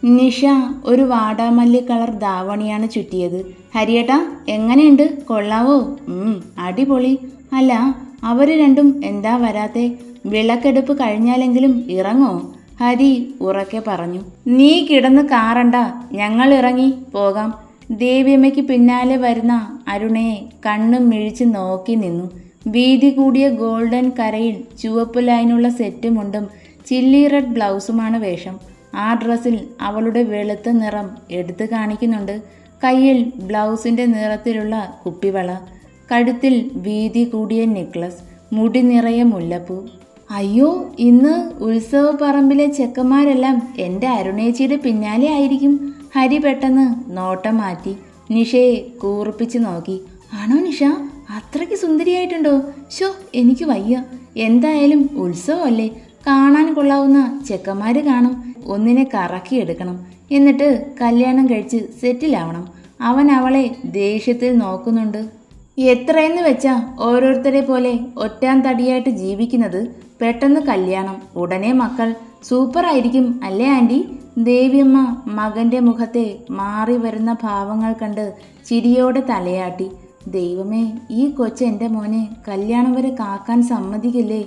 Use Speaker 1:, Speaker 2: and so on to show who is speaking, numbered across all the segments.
Speaker 1: നിഷ ഒരു വാടാമല്ലി കളർ ധാവണിയാണ് ചുറ്റിയത്. ഹരിയേട്ടാ, എങ്ങനെയുണ്ട്? കൊള്ളാവോ? അടിപൊളി. അല്ല, അവര് രണ്ടും എന്താ വരാത്തെ? വിളക്കെടുപ്പ് കഴിഞ്ഞാലെങ്കിലും ഇറങ്ങോ? ഹരി ഉറക്കെ പറഞ്ഞു. നീ കിടന്ന് കാറണ്ട, ഞങ്ങൾ ഇറങ്ങി പോകാം. ദേവിയമ്മയ്ക്ക് പിന്നാലെ വരുന്ന അരുണയെ കണ്ണും മിഴിച്ച് നോക്കി നിന്നു. വീതി കൂടിയ ഗോൾഡൻ കരയിൽ ചുവപ്പ് ലൈനുള്ള സെറ്റുമുണ്ടും ചില്ലി റെഡ് ബ്ലൗസുമാണ് വേഷം. ആ ഡ്രസ്സിൽ അവളുടെ വെളുത്ത നിറം എടുത്തു കാണിക്കുന്നുണ്ട്. കയ്യിൽ ബ്ലൗസിൻ്റെ നിറത്തിലുള്ള കുപ്പിവള, കഴുത്തിൽ വീതി കൂടിയ നെക്ലസ്, മുടി നിറയെ മുല്ലപ്പൂ. അയ്യോ, ഇന്ന് ഉത്സവ പറമ്പിലെ ചെക്കന്മാരെല്ലാം എൻ്റെ അരുണേച്ചിയുടെ പിന്നാലെ ആയിരിക്കും. ഹരി പെട്ടെന്ന് നോട്ടം മാറ്റി നിഷയെ കൂർപ്പിച്ച് നോക്കി. ആണോ നിഷ? അത്രയ്ക്ക് സുന്ദരിയായിട്ടുണ്ടോ? ഷോ, എനിക്ക് വയ്യ. എന്തായാലും ഉത്സവമല്ലേ, കാണാൻ കൊള്ളാവുന്ന ചെക്കന്മാർ കാണും. ഒന്നിനെ കറക്കിയെടുക്കണം, എന്നിട്ട് കല്യാണം കഴിച്ച് സെറ്റിലാവണം. അവൻ അവളെ ദേഷ്യത്തിൽ നോക്കുന്നുണ്ട്. എത്രയെന്ന് വെച്ചാ ഓരോരുത്തരെ പോലെ ഒറ്റാൻ തടിയായിട്ട് ജീവിക്കുന്നത്? പെട്ടെന്ന് കല്യാണം, ഉടനെ മക്കൾ. സൂപ്പറായിരിക്കും അല്ലേ ആൻറ്റി? ദേവിയമ്മ മകൻ്റെ മുഖത്തെ മാറി വരുന്ന ഭാവങ്ങൾ കണ്ട് ചിരിയോടെ തലയാട്ടി. ദൈവമേ, ഈ കൊച്ച് എൻ്റെ മോനെ കല്യാണം വരെ കാക്കാൻ സമ്മതിക്കില്ലേ?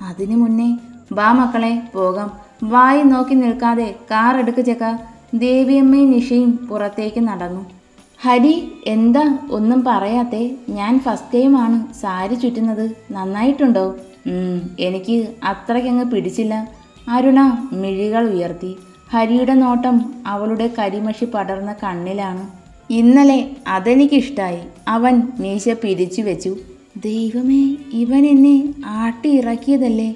Speaker 1: അതിനു മുന്നേ വാ മക്കളെ, പോകാം. വായി നോക്കി നിൽക്കാതെ കാർ എടുക്ക് ചെക്ക. ദേവിയമ്മയും നിഷയും പുറത്തേക്ക് നടന്നു. ഹരി, എന്താ ഒന്നും പറയാത്തെ? ഞാൻ ഫസ്റ്റ് ടൈമാണ് സാരി ചുറ്റുന്നത്. നന്നായിട്ടുണ്ടോ? എനിക്ക് അത്രയ്ക്കങ്ങ് പിടിച്ചില്ല. അരുണ മിഴികൾ ഉയർത്തി. ഹരിയുടെ നോട്ടം അവളുടെ കരിമഷി പടർന്ന കണ്ണിലാണ്. ഇന്നലെ അതെനിക്കിഷ്ടായി. അവൻ മീശ പിരിച്ചു വെച്ചു. ദൈവമേ, ഇവൻ എന്നെ ആട്ടി ഇറക്കിയതല്ലേ,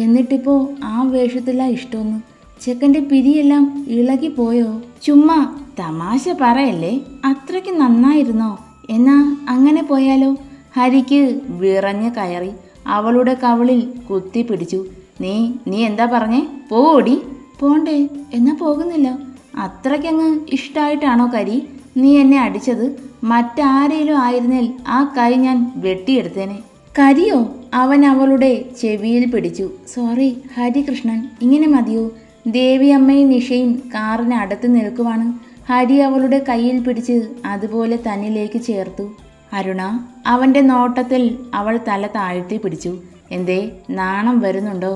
Speaker 1: എന്നിട്ടിപ്പോൾ ആ വേഷത്തിലാ ഇഷ്ടമൊന്ന്. ചെക്കൻ്റെ പിരിയെല്ലാം ഇളകിപ്പോയോ? ചുമ്മാ തമാശ പറയല്ലേ. അത്രയ്ക്ക് നന്നായിരുന്നോ? എന്നാ അങ്ങനെ പോയാലോ? ഹരിക്ക് വിറഞ്ഞ് കയറി. അവളുടെ കവിളിൽ കുത്തി പിടിച്ചു. നീ എന്താ പറഞ്ഞേ? പോടി. പോണ്ടേ? എന്നാ പോകുന്നില്ല. അത്രയ്ക്കങ്ങ് ഇഷ്ടമായിട്ടാണോ കരി നീ എന്നെ അടിച്ചത്? മറ്റാരേലും ആയിരുന്നേൽ ആ കൈ ഞാൻ വെട്ടിയെടുത്തേനെ. കരിയോ? അവൻ അവളുടെ ചെവിയിൽ പിടിച്ചു. സോറി ഹരികൃഷ്ണൻ, ഇങ്ങനെ മതിയോ? ദേവിയമ്മയും നിഷയും കാറിന് അടുത്ത് നിൽക്കുവാണ്. ഹരി അവളുടെ കയ്യിൽ പിടിച്ച് അതുപോലെ തന്നിലേക്ക് ചേർത്തു. അരുണ, അവൻ്റെ നോട്ടത്തിൽ അവൾ തല താഴ്ത്തി പിടിച്ചു. എന്തേ, നാണം വരുന്നുണ്ടോ?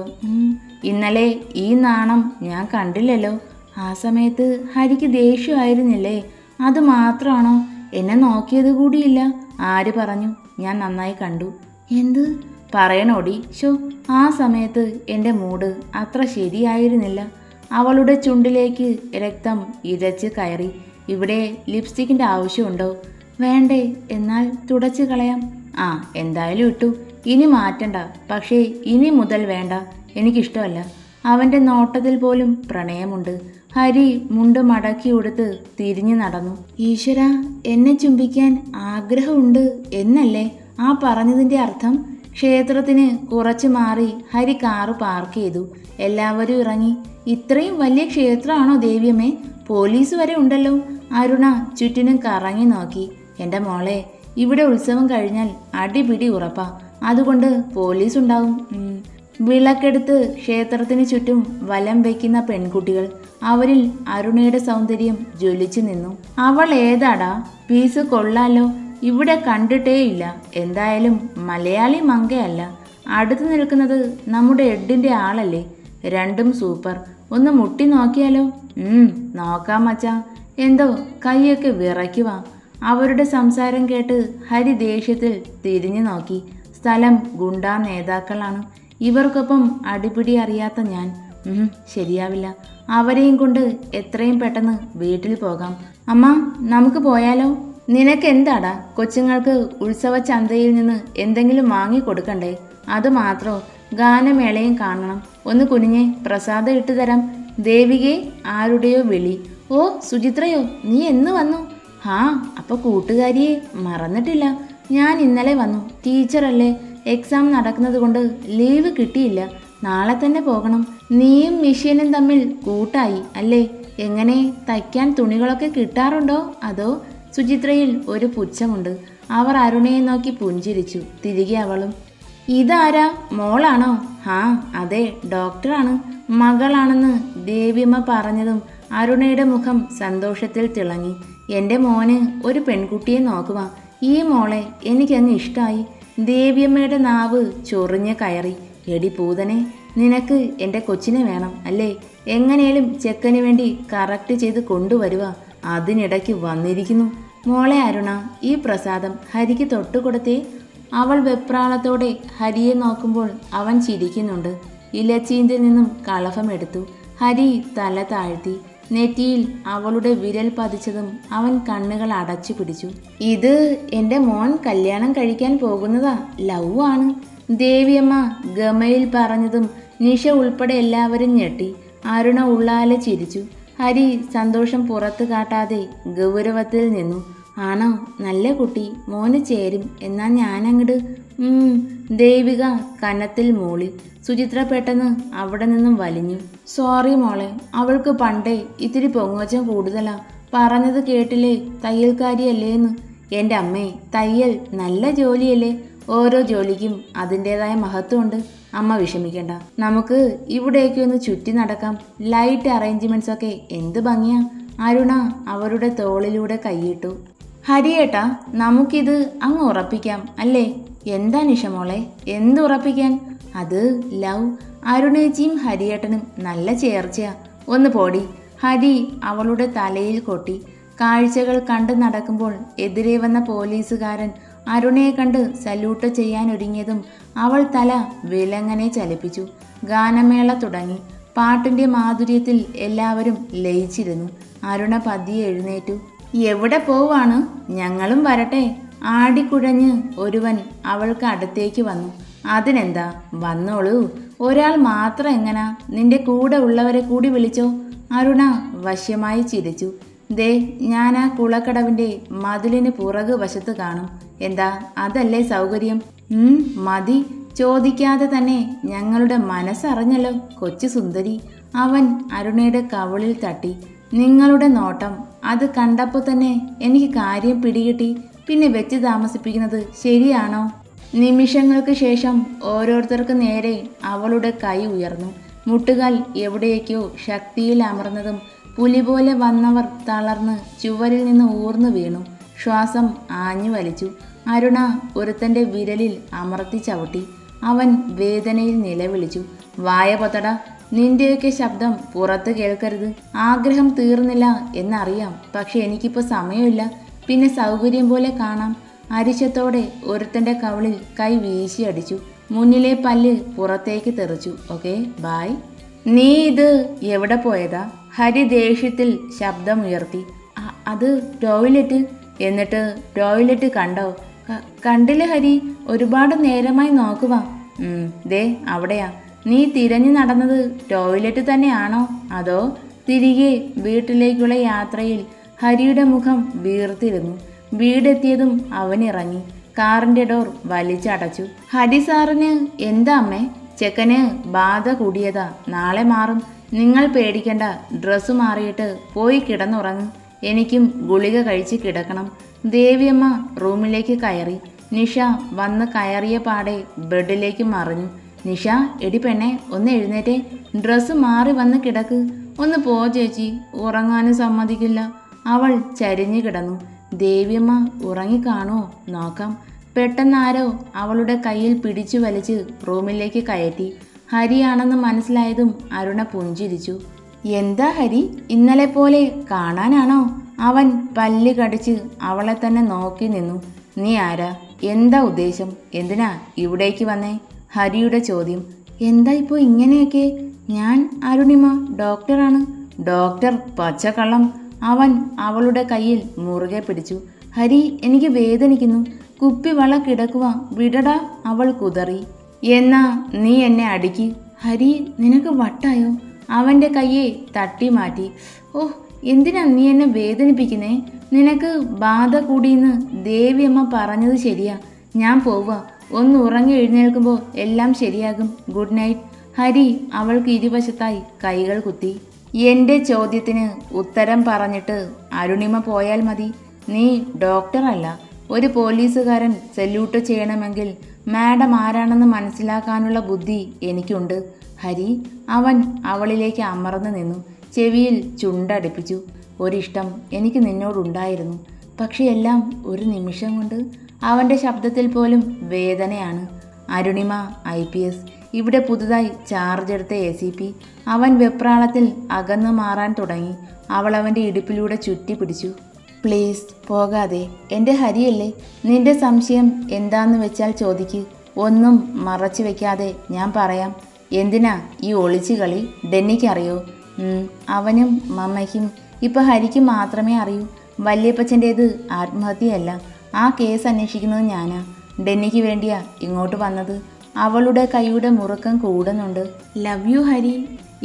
Speaker 1: ഇന്നലെ ഈ നാണം ഞാൻ കണ്ടില്ലല്ലോ. ആ സമയത്ത് ഹരിക്ക് ദേഷ്യമായിരുന്നില്ലേ? അത് മാത്രമാണോ? എന്നെ നോക്കിയത് കൂടിയില്ല. ആര് പറഞ്ഞു? ഞാൻ നന്നായി കണ്ടു. എന്ത് പറയണോടി? ഷോ, ആ സമയത്ത് എൻ്റെ മൂഡ് അത്ര ശരിയായിരുന്നില്ല. അവളുടെ ചുണ്ടിലേക്ക് രക്തം ഇരച്ച് കയറി. ഇവിടെ ലിപ്സ്റ്റിക്കിൻ്റെ ആവശ്യമുണ്ടോ? വേണ്ടേ? എന്നാൽ തുടച്ചു കളയാം. എന്തായാലും ഇട്ടു. ഇനി മാറ്റണ്ട. പക്ഷേ ഇനി മുതൽ വേണ്ട, എനിക്കിഷ്ടമല്ല. അവൻ്റെ നോട്ടത്തിൽ പോലും പ്രണയമുണ്ട്. ഹരി മുണ്ട് മടക്കി ഉടുത്ത് തിരിഞ്ഞു നടന്നു. ഈശ്വര, എന്നെ ചുംബിക്കാൻ ആഗ്രഹമുണ്ട് എന്നല്ലേ ആ പറഞ്ഞതിൻ്റെ അർത്ഥം? ക്ഷേത്രത്തിന് കുറച്ച് മാറി ഹരി കാറ് പാർക്ക് ചെയ്തു. എല്ലാവരും ഇറങ്ങി. ഇത്രയും വലിയ ക്ഷേത്രമാണോ ദേവിയമ്മേ? പോലീസ് വരെ ഉണ്ടല്ലോ. അരുണ ചുറ്റിനും കറങ്ങി നോക്കി. എൻ്റെ മോളെ, ഇവിടെ ഉത്സവം കഴിഞ്ഞാൽ അടിപിടി ഉറപ്പാ. അതുകൊണ്ട് പോലീസ് ഉണ്ടാവും. വിളക്കെടുത്ത് ക്ഷേത്രത്തിന് ചുറ്റും വലം വയ്ക്കുന്ന പെൺകുട്ടികൾ. അവരിൽ അരുണയുടെ സൗന്ദര്യം ജ്വലിച്ചു നിന്നു. അവൾ ഏതാടാ? പീസ് കൊള്ളാലോ. ഇവിടെ കണ്ടിട്ടേയില്ല. എന്തായാലും മലയാളി മങ്കയല്ല. അടുത്ത് നിൽക്കുന്നത് നമ്മുടെ എഡിൻ്റെ ആളല്ലേ. രണ്ടും സൂപ്പർ. ഒന്ന് മുട്ടി നോക്കിയാലോ? നോക്കാം മച്ചാ. എന്തോ കൈയൊക്കെ വിറയ്ക്കുവാ. അവരുടെ സംസാരം കേട്ട് ഹരി ദേഷ്യത്തിൽ തിരിഞ്ഞു നോക്കി. സ്ഥലം ഗുണ്ടാ നേതാക്കളാണ്. ഇവർക്കൊപ്പം അടിപിടി അറിയാത്ത ഞാൻ. ശരിയാവില്ല. അവരെയും കൊണ്ട് എത്രയും പെട്ടെന്ന് വീട്ടിൽ പോകാം. അമ്മ, നമുക്ക് പോയാലോ? നിനക്ക് എന്താടാ? കൊച്ചുങ്ങൾക്ക് ഉത്സവ ചന്തയിൽ നിന്ന് എന്തെങ്കിലും വാങ്ങിക്കൊടുക്കണ്ടേ? അതുമാത്രോ? ഗാനമേളയും കാണണം. ഒന്ന് കുനിഞ്ഞേ, പ്രസാദം ഇട്ടു തരാം. ദേവികയെ ആരുടെയോ വിളി. ഓ സുചിത്രയോ, നീ എന്ന് വന്നു? അപ്പോൾ കൂട്ടുകാരിയെ മറന്നിട്ടില്ല. ഞാൻ ഇന്നലെ വന്നു. ടീച്ചറല്ലേ, എക്സാം നടക്കുന്നത് കൊണ്ട് ലീവ് കിട്ടിയില്ല. നാളെ തന്നെ പോകണം. നീയും മിഷ്യനും തമ്മിൽ കൂട്ടായി അല്ലേ? എങ്ങനെ, തയ്ക്കാൻ തുണികളൊക്കെ കിട്ടാറുണ്ടോ? അതോ? സുചിത്രയിൽ ഒരു പുച്ഛമുണ്ട്. അവർ അരുണയെ നോക്കി പുഞ്ചിരിച്ചു. തിരികെ അവളും. ഇതാരാ? മോളാണോ? അതെ, ഡോക്ടറാണ്. മകളാണെന്ന് ദേവിയമ്മ പറഞ്ഞതും അരുണയുടെ മുഖം സന്തോഷത്തിൽ തിളങ്ങി. എൻ്റെ മോന് ഒരു പെൺകുട്ടിയെ നോക്കുക. ഈ മോളെ എനിക്കങ്ങ് ഇഷ്ടമായി. ദേവിയമ്മയുടെ നാവ് ചൊറിഞ്ഞ് കയറി. എടി പൂതനെ, നിനക്ക് എൻ്റെ കൊച്ചിനെ വേണം അല്ലേ? എങ്ങനെയും ചെക്കന് വേണ്ടി കറക്റ്റ് ചെയ്ത് കൊണ്ടുവരുക. അതിനിടയ്ക്ക് വന്നിരിക്കുന്നു. മോളെ അരുണ, ഈ പ്രസാദം ഹരിക്ക് തൊട്ടുകൊടുത്തേ. അവൾ വെപ്രാളത്തോടെ ഹരിയെ നോക്കുമ്പോൾ അവൻ ചിരിക്കുന്നുണ്ട്. ഇലച്ചീന്തിൽ നിന്നും കളഭമെടുത്തു. ഹരി തല താഴ്ത്തി. നെറ്റിയിൽ അവളുടെ വിരൽ പതിച്ചതും അവൻ കണ്ണുകൾ അടച്ചു പിടിച്ചു. ഇത് എൻ്റെ മോൻ കല്യാണം കഴിക്കാൻ പോകുന്നതാ. ലവ് ആണ്. ദേവിയമ്മ ഗമയിൽ പറഞ്ഞതും നിഷ ഉൾപ്പെടെ എല്ലാവരും ഞെട്ടി. അരുണ ഉള്ളാലെ ചിരിച്ചു. ഹരി സന്തോഷം പുറത്തു കാട്ടാതെ ഗൗരവത്തിൽ നിന്നു. ആണോ? നല്ല കുട്ടി, മോന് ചേരും. എന്നാ ഞാനങ്ങട്. ദേവിക കന്നത്തിൽ മൂളി. സുചിത്ര പെട്ടെന്ന് അവിടെ നിന്നും വലിഞ്ഞു. സോറി മോളെ, അവൾക്ക് പണ്ടേ ഇത്തിരി പൊങ്ങച്ചം കൂടുതലാ. പറഞ്ഞത് കേട്ടില്ലേ, തയ്യൽക്കാരിയല്ലേന്ന്. എൻ്റെ അമ്മേ, തയ്യൽ നല്ല ജോലിയല്ലേ? ഓരോ ജോലിക്കും അതിൻ്റെതായ മഹത്വമുണ്ട്. അമ്മ വിഷമിക്കണ്ട. നമുക്ക് ഇവിടേക്ക് ഒന്ന് ചുറ്റി നടക്കാം. ലൈറ്റ് അറേഞ്ച്മെൻറ്റ്സ് ഒക്കെ എന്ത് ഭംഗിയാ. അരുണ അവരുടെ തോളിലൂടെ കൈയിട്ടു. ഹരിയേട്ടാ, നമുക്കിത് അങ്ങ് ഉറപ്പിക്കാം അല്ലേ? എന്താ നിഷമോളെ, എന്തുറപ്പിക്കാൻ? അത് ലവ്. അരുണേച്ചിയും ഹരിയേട്ടനും നല്ല ചേർച്ചയാ. ഒന്ന് പോടി. ഹരി അവളുടെ തലയിൽ കൊട്ടി. കാഴ്ചകൾ കണ്ടു നടക്കുമ്പോൾ എതിരെ വന്ന പോലീസുകാരൻ അരുണയെ കണ്ട് സല്യൂട്ട് ചെയ്യാനൊരുങ്ങിയതും അവൾ തല വിലങ്ങനെ ചലിപ്പിച്ചു. ഗാനമേള തുടങ്ങി. പാട്ടിൻ്റെ മാധുര്യത്തിൽ എല്ലാവരും ലയിച്ചിരുന്നു. അരുണ പതിയെ എഴുന്നേറ്റു. എവിടെ പോവാണ്? ഞങ്ങളും വരട്ടെ. ആടിക്കുഴഞ്ഞ് ഒരുവൻ അവൾക്ക് അടുത്തേക്ക് വന്നു. അതിനെന്താ, വന്നോളൂ. ഒരാൾ മാത്രം എങ്ങനാ? നിന്റെ കൂടെ ഉള്ളവരെ കൂടി വിളിച്ചോ? അരുണ വശ്യമായി ചിരിച്ചു. ദേ, ഞാൻ ആ കുളക്കടവിൻ്റെ മതിലിന് പുറകു വശത്ത് കാണും. എന്താ, അതല്ലേ സൗകര്യം? മതി. ചോദിക്കാതെ തന്നെ ഞങ്ങളുടെ മനസ്സറിഞ്ഞല്ലോ കൊച്ചു സുന്ദരി. അവൻ അരുണയുടെ കവിളിൽ തട്ടി. നിങ്ങളുടെ നോട്ടം, അത് കണ്ടപ്പോൾ തന്നെ എനിക്ക് കാര്യം പിടികിട്ടി. പിന്നെ വെച്ച് താമസിപ്പിക്കുന്നത് ശരിയാണോ? നിമിഷങ്ങൾക്ക് ശേഷം ഓരോരുത്തർക്ക് നേരെ അവളുടെ കൈ ഉയർന്നു. മുട്ടുകാൽ എവിടേക്കോ ശക്തിയിൽ അമർന്നതും പുലി പോലെ വന്നവർ തളർന്ന് ചുവരിൽ നിന്ന് ഊർന്നു വീണു. ശ്വാസം ആഞ്ഞു വലിച്ചു. അരുണ ഒരുത്തൻ്റെ വിരലിൽ അമർത്തി ചവിട്ടി. അവൻ വേദനയിൽ നിലവിളിച്ചു. വായ പൊത്തട, നിന്റെയൊക്കെ ശബ്ദം പുറത്ത് കേൾക്കരുത്. ആഗ്രഹം തീർന്നില്ല എന്നറിയാം, പക്ഷെ എനിക്കിപ്പോൾ സമയമില്ല. പിന്നെ സൗകര്യം പോലെ കാണാം. അരിശത്തോടെ ഒരുത്തൻ്റെ കവിളിൽ കൈ വീശി അടിച്ചു. മുന്നിലെ പല്ല് പുറത്തേക്ക് തെറിച്ചു. Okay, bye. നീ ഇത് എവിടെ പോയതാ? ഹരി ദേഷ്യത്തിൽ ശബ്ദമുയർത്തി. അത് ടോയ്ലറ്റ്. എന്നിട്ട് ടോയ്ലറ്റ് കണ്ടോ? കണ്ടില്ല ഹരി, ഒരുപാട് നേരമായി നോക്കുക. ദേ അവിടെയാ. നീ തിരഞ്ഞു നടന്നത് ടോയ്ലറ്റ് തന്നെയാണോ? അതോ? തിരികെ വീട്ടിലേക്കുള്ള യാത്രയിൽ ഹരിയുടെ മുഖം വീർത്തിരുന്നു. വീടെത്തിയതും അവനിറങ്ങി. കാറിൻ്റെ ഡോർ വലിച്ചടച്ചു. ഹരി സാറിന് എന്താ അമ്മേ? ചെക്കന് ബാധ കൂടിയതാ. നാളെ മാറും. നിങ്ങൾ പേടിക്കണ്ട. ഡ്രസ്സ് മാറിയിട്ട് പോയി കിടന്നുറങ്ങ്. എനിക്കും ഗുളിക കഴിച്ച് കിടക്കണം. ദേവിയമ്മ റൂമിലേക്ക് കയറി. നിഷ വന്ന് കയറിയ പാടെ ബെഡിലേക്ക് മറിഞ്ഞു. നിഷ, എടി പെണ്ണെ, ഒന്ന് എഴുന്നേറ്റേ. ഡ്രസ്സ് മാറി വന്ന് കിടക്ക്. ഒന്ന് പോ ചേച്ചി, ഉറങ്ങാനും സമ്മതിക്കില്ല. അവൾ ചരിഞ്ഞു കിടന്നു. ദേവിയമ്മ ഉറങ്ങിക്കാണോ? നോക്കാം. പെട്ടെന്നാരോ അവളുടെ കയ്യിൽ പിടിച്ചു വലിച്ച് റൂമിലേക്ക് കയറ്റി. ഹരിയാണെന്ന് മനസ്സിലായതും അരുണ പുഞ്ചിരിച്ചു. എന്താ ഹരി, ഇന്നലെ പോലെ കാണാനാണോ? അവൻ പല്ല് കടിച്ച് അവളെ തന്നെ നോക്കി നിന്നു. നീ ആരാ? എന്താ ഉദ്ദേശം? എന്തിനാ ഇവിടേക്ക് വന്നേ? ഹരിയുടെ ചോദ്യം. എന്താ ഇപ്പോൾ ഇങ്ങനെയൊക്കെ? ഞാൻ അരുണിമ, ഡോക്ടറാണ്. ഡോക്ടർ? പച്ചക്കള്ളം. അവൻ അവളുടെ കയ്യിൽ മുറുകെ പിടിച്ചു. ഹരി, എനിക്ക് വേദനിക്കുന്നു. കുപ്പിവള കിടക്കുക, വിടടാ. അവൾ കുതറി. എന്നാ നീ എന്നെ അടിക്ക്. ഹരി, നിനക്ക് വട്ടായോ? അവൻ്റെ കയ്യെ തട്ടി മാറ്റി. ഓഹ്, എന്തിനാ നീ എന്നെ വേദനിപ്പിക്കുന്നേ? നിനക്ക് ബാധ കൂടിയെന്ന് ദേവിയമ്മ പറഞ്ഞത് ശരിയാ. ഞാൻ പോവുക. ഒന്ന് ഉറങ്ങി എഴുന്നേൽക്കുമ്പോൾ എല്ലാം ശരിയാകും. Good night. ഹരി അവൾക്ക് ഇരുവശത്തായി കൈകൾ കുത്തി. എൻ്റെ ചോദ്യത്തിന് ഉത്തരം പറഞ്ഞിട്ട് അരുണിമ പോയാൽ മതി. നീ ഡോക്ടറല്ല. ഒരു പോലീസുകാരൻ സല്യൂട്ട് ചെയ്യണമെങ്കിൽ മാഡം ആരാണെന്ന് മനസ്സിലാക്കാനുള്ള ബുദ്ധി എനിക്കുണ്ട്. ഹരി. അവൻ അവളിലേക്ക് അമർന്നു നിന്നു. ചെവിയിൽ ചുണ്ടടിപ്പിച്ചു. ഒരിഷ്ടം എനിക്ക് നിന്നോടുണ്ടായിരുന്നു. പക്ഷെ എല്ലാം ഒരു നിമിഷം കൊണ്ട്. അവൻ്റെ ശബ്ദത്തിൽ പോലും വേദനയാണ്. അരുണിമ IPS, ഇവിടെ പുതുതായി ചാർജ് എടുത്ത ACP. അവൻ വെപ്രാളത്തിൽ അകന്നു മാറാൻ തുടങ്ങി. അവൾ അവൻ്റെ ഇടുപ്പിലൂടെ ചുറ്റി പിടിച്ചു. പ്ലീസ് പോകാതെ, എൻ്റെ ഹരിയല്ലേ. നിന്റെ സംശയം എന്താന്ന് വെച്ചാൽ ചോദിക്ക്. ഒന്നും മറച്ചു വെക്കാതെ ഞാൻ പറയാം. എന്തിനാ ഈ ഒളിച്ചു കളി? ഡെന്നിക്കറിയോ? അവനും മമ്മയ്ക്കും. ഇപ്പം ഹരിക്ക് മാത്രമേ അറിയൂ. വല്യപ്പച്ചൻ്റേത് ആത്മഹത്യയല്ല. ആ കേസ് അന്വേഷിക്കുന്നത് ഞാനാ. ഡെന്നിക്ക് വേണ്ടിയാ ഇങ്ങോട്ട് വന്നത്. അവളുടെ കൈയുടെ മുറുക്കം കൂടുന്നുണ്ട്. Love you Hari.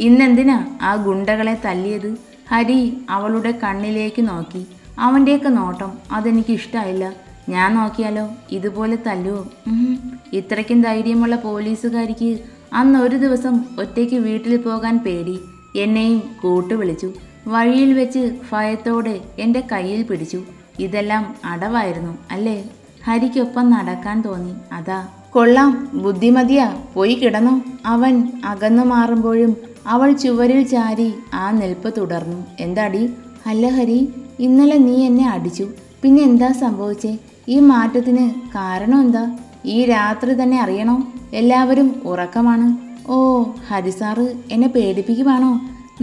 Speaker 1: ഇന്നെന്തിനാ ആ ഗുണ്ടകളെ തല്ലിയത്? ഹരി അവളുടെ കണ്ണിലേക്ക് നോക്കി. അവൻ്റെയൊക്കെ നോട്ടം അതെനിക്കിഷ്ടമായില്ല. ഞാൻ നോക്കിയാലോ ഇതുപോലെ തല്ലുവോ? ഇത്രയ്ക്കും ധൈര്യമുള്ള പോലീസുകാരിക്ക് അന്ന് ഒരു ദിവസം ഒറ്റയ്ക്ക് വീട്ടിൽ പോകാൻ പേടി. എന്നെയും കൂട്ടു വിളിച്ചു. വഴിയിൽ വെച്ച് ഭയത്തോടെ എൻ്റെ കയ്യിൽ പിടിച്ചു. ഇതെല്ലാം അടവായിരുന്നു അല്ലേ? ഹരിക്കൊപ്പം നടക്കാൻ തോന്നി. അതാ. കൊള്ളാം, ബുദ്ധിമതിയാ. പോയി കിടന്നോ. അവൻ അകന്നു മാറുമ്പോഴും അവൾ ചുവരിൽ ചാരി ആ നിൽപ്പ് തുടർന്നു. എന്താടി? അല്ല ഹരി, ഇന്നലെ നീ എന്നെ അടിച്ചു. പിന്നെ എന്താ സംഭവിച്ചേ? ഈ മാറ്റത്തിന് കാരണം എന്താ? ഈ രാത്രി തന്നെ അറിയണോ? എല്ലാവരും ഉറക്കമാണ്. ഓ, ഹരിസാറ് എന്നെ പേടിപ്പിക്കുവാണോ?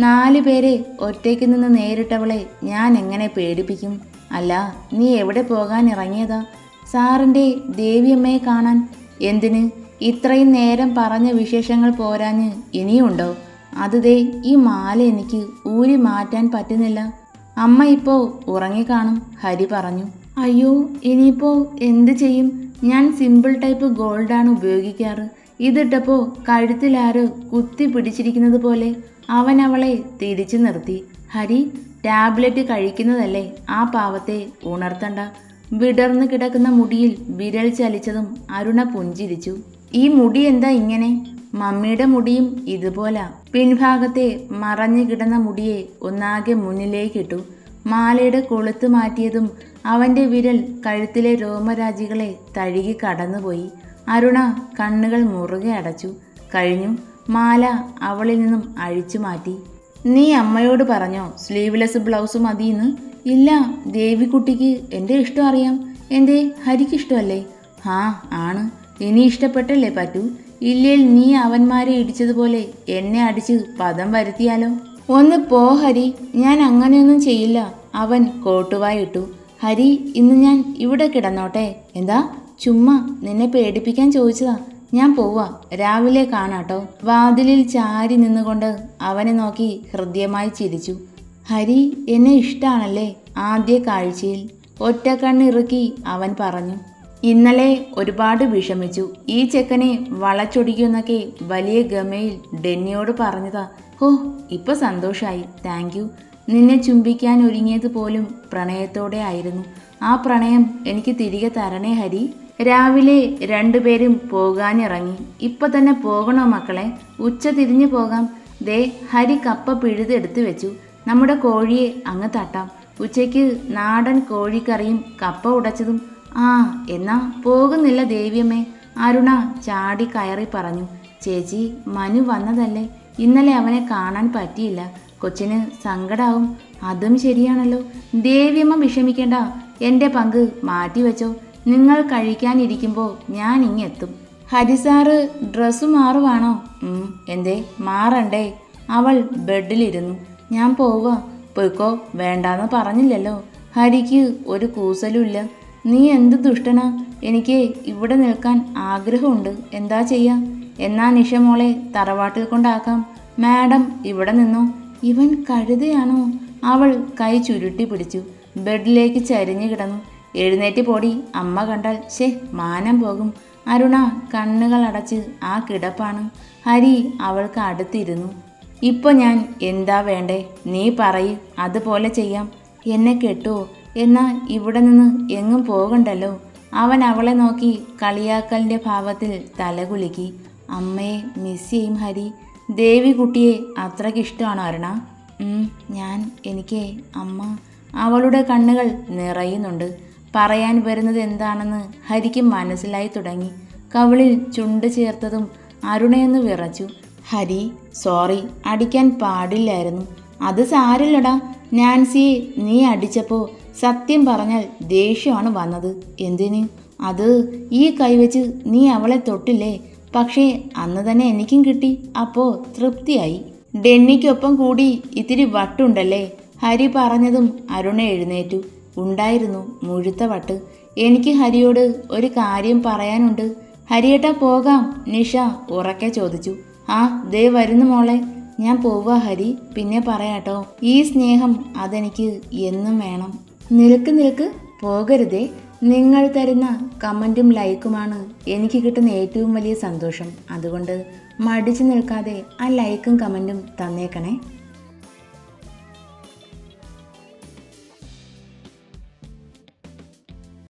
Speaker 1: 4 പേരെ ഒറ്റയ്ക്ക് നിന്ന് നേരിട്ടവളെ ഞാൻ എങ്ങനെ പേടിപ്പിക്കും? അല്ല, നീ എവിടെ പോകാൻ ഇറങ്ങിയതാ? സാറിൻ്റെ ദേവിയമ്മയെ കാണാൻ. എന്തിന്? ഇത്രയും നേരം പറഞ്ഞ വിശേഷങ്ങൾ പോരാഞ്ഞ് ഇനിയുണ്ടോ? അത് ഈ മാല എനിക്ക് ഊരി മാറ്റാൻ പറ്റുന്നില്ല. അമ്മ ഇപ്പോൾ ഉറങ്ങിക്കാണും, ഹരി പറഞ്ഞു. അയ്യോ, ഇനിയിപ്പോൾ എന്ത് ചെയ്യും? ഞാൻ സിമ്പിൾ ടൈപ്പ് ഗോൾഡാണ് ഉപയോഗിക്കാറ്. ഇതിട്ടപ്പോൾ കഴുത്തിലാരോ കുത്തി പിടിച്ചിരിക്കുന്നത് പോലെ. അവൻ അവളെ തിരിച്ചു നിർത്തി. ഹരി, ടാബ്ലറ്റ് കഴിക്കുന്നതല്ലേ, ആ പാവത്തെ ഉണർത്തണ്ട. വിടർന്നു കിടക്കുന്ന മുടിയിൽ വിരൽ ചലിച്ചതും അരുണ പുഞ്ചിരിച്ചു. ഈ മുടി എന്താ ഇങ്ങനെ? മമ്മിയുടെ മുടിയും ഇതുപോലാ. പിൻഭാഗത്തെ മറഞ്ഞു കിടന്ന മുടിയെ ഒന്നാകെ മുന്നിലേക്കിട്ടു. മാലയുടെ കൊളുത്ത് മാറ്റിയതും അവൻ്റെ വിരൽ കഴുത്തിലെ രോമരാജികളെ തഴുകി കടന്നുപോയി. അരുണ കണ്ണുകൾ മുറുകെ അടച്ചു. കഴിഞ്ഞു. മാല അവളിൽ നിന്നും അഴിച്ചു മാറ്റി. നീ അമ്മയോട് പറഞ്ഞോ സ്ലീവ്ലെസ് ബ്ലൗസ് മതിയെന്ന്? ഇല്ല, ദേവിക്കുട്ടിക്ക് എൻ്റെ ഇഷ്ടം അറിയാം. എൻ്റെ ഹരിക്ക് ഇഷ്ടമല്ലേ? ആ, ആണ്. ഇനി ഇഷ്ടപ്പെട്ടല്ലേ പറ്റൂ. ഇല്ലേൽ നീ അവന്മാരെ ഇടിച്ചതുപോലെ എന്നെ അടിച്ച് പദം വരുത്തിയാലോ? ഒന്ന് പോ ഹരി, ഞാൻ അങ്ങനെയൊന്നും ചെയ്യില്ല. അവൻ കോട്ടുവായിട്ടു. ഹരി, ഇന്ന് ഞാൻ ഇവിടെ കിടന്നോട്ടെ? എന്താ? ചുമ്മാ നിന്നെ പേടിപ്പിക്കാൻ ചോദിച്ചതാ. ഞാൻ പോവാ, രാവിലെ കാണാട്ടോ. വാതിലിൽ ചാരി നിന്നുകൊണ്ട് അവനെ നോക്കി ഹൃദ്യമായി ചിരിച്ചു. ഹരി, എന്നെ ഇഷ്ടാണല്ലേ? ആദ്യ കാഴ്ചയിൽ ഒറ്റക്കണ്ണിറുക്കി അവൻ പറഞ്ഞു. ഇന്നലെ ഒരുപാട് വിഷമിച്ചു. ഈ ചെക്കനെ വളച്ചൊടിക്കുമെന്നൊക്കെ വലിയ ഗമയിൽ ഡെന്നിയോട് പറഞ്ഞതാ. ഹോ, ഇപ്പൊ സന്തോഷായി. Thank you. നിന്നെ ചുംബിക്കാൻ ഒരുങ്ങിയത് പോലും പ്രണയത്തോടെ ആയിരുന്നു. ആ പ്രണയം എനിക്ക് തിരികെ തരണേ ഹരി. രാവിലെ 2 പേരും പോകാനിറങ്ങി. ഇപ്പൊ തന്നെ പോകണോ മക്കളെ? ഉച്ച തിരിഞ്ഞു പോകാം. ദേ, ഹരി കപ്പ പിഴുതെടുത്തു വെച്ചു. നമ്മുടെ കോഴിയെ അങ്ങ് തട്ടാം. ഉച്ചയ്ക്ക് നാടൻ കോഴിക്കറിയും കപ്പ ഉടച്ചതും. ആ, എന്നാ പോകുന്നില്ല ദേവിയമ്മേ? അരുണ ചാടി കയറി പറഞ്ഞു. ചേച്ചി, മനു വന്നതല്ലേ? ഇന്നലെ അവനെ കാണാൻ പറ്റിയില്ല. കൊച്ചിന് സങ്കടാവും. അതും ശരിയാണല്ലോ. ദേവിയമ്മ വിഷമിക്കേണ്ട. എൻ്റെ പങ്ക് മാറ്റിവെച്ചോ. നിങ്ങൾ കഴിക്കാനിരിക്കുമ്പോൾ ഞാൻ ഇങ്ങെത്തും. ഹരിസാറ് ഡ്രസ്സ് മാറുവാണോ? എന്തേ മാറണ്ടേ? അവൾ ബെഡിലിരുന്നു. ഞാൻ പോവാ. പോയിക്കോ. വേണ്ടാന്ന് പറഞ്ഞില്ലല്ലോ. ഹരിക്ക് ഒരു കൂസലുമില്ല. നീ എന്ത് ദുഷ്ടനാ. എനിക്ക് ഇവിടെ നിൽക്കാൻ ആഗ്രഹമുണ്ട്. എന്താ ചെയ്യാ? എന്നാ നിഷമോളെ തറവാട്ടിൽ കൊണ്ടാക്കാം. മാഡം ഇവിടെ നിന്നോ. ഇവൻ കഴുതയാണോ? അവൾ കൈ ചുരുട്ടി പിടിച്ചു. ബെഡിലേക്ക് ചരിഞ്ഞു കിടന്നു. എഴുന്നേറ്റ് പോടി, അമ്മ കണ്ടാൽ മാനം പോകും. അരുണ കണ്ണുകൾ അടച്ച് ആ കിടപ്പാണ്. ഹരി അവൾക്ക് അടുത്തിരുന്നു. ഇപ്പോൾ ഞാൻ എന്താ വേണ്ടേ? നീ പറയ്, അതുപോലെ ചെയ്യാം. എന്നെ കെട്ടുവോ? എന്നാൽ ഇവിടെ നിന്ന് എങ്ങും പോകണ്ടല്ലോ. അവൻ അവളെ നോക്കി കളിയാക്കലിൻ്റെ ഭാവത്തിൽ തലകുലുക്കി. അമ്മയെ മിസ് ചെയ്യും ഹരി. ദേവികുട്ടിയെ അത്രയ്ക്കിഷ്ടമാണോ അരുണ? എനിക്ക് അമ്മ. അവളുടെ കണ്ണുകൾ നിറയുന്നുണ്ട്. പറയാൻ വരുന്നത് എന്താണെന്ന് ഹരിക്ക് മനസ്സിലായി തുടങ്ങി. കവിളിൽ ചുണ്ട് ചേർത്തതും അരുണയൊന്ന് വിറച്ചു. ഹരി, സോറി, അടിക്കാൻ പാടില്ലായിരുന്നു. അത് സാരില്ലടാ. നാൻസിയെ നീ അടിച്ചപ്പോൾ സത്യം പറഞ്ഞാൽ ദേഷ്യമാണ് വന്നത്. എന്തിന്? അത് ഈ കൈവച്ച് നീ അവളെ തൊട്ടില്ലേ? പക്ഷേ അന്ന് തന്നെ എനിക്കും കിട്ടി. അപ്പോൾ തൃപ്തിയായി. ഡെന്നിക്കൊപ്പം കൂടി ഇത്തിരി വട്ടുണ്ടല്ലേ? ഹരി പറഞ്ഞതും അരുണ എഴുന്നേറ്റു. ഉണ്ടായിരുന്നു മുഴുത്ത വട്ട്. എനിക്ക് ഹരിയോട് ഒരു കാര്യം പറയാനുണ്ട്. ഹരിയേട്ടാ പോകാം? നിഷ ഉറക്കെ ചോദിച്ചു. ആ ദേ വരുന്നു മോളെ. ഞാൻ പോവാ ഹരി, പിന്നെ പറയാട്ടോ. ഈ സ്നേഹം അതെനിക്ക് എന്നും വേണം. നിൽക്ക് നിൽക്ക്, പോകരുതേ. നിങ്ങൾ തരുന്ന കമൻറ്റും ലൈക്കുമാണ് എനിക്ക് കിട്ടുന്ന ഏറ്റവും വലിയ സന്തോഷം. അതുകൊണ്ട് മടിച്ചു നിൽക്കാതെ ആ ലൈക്കും കമൻറ്റും തന്നേക്കണേ.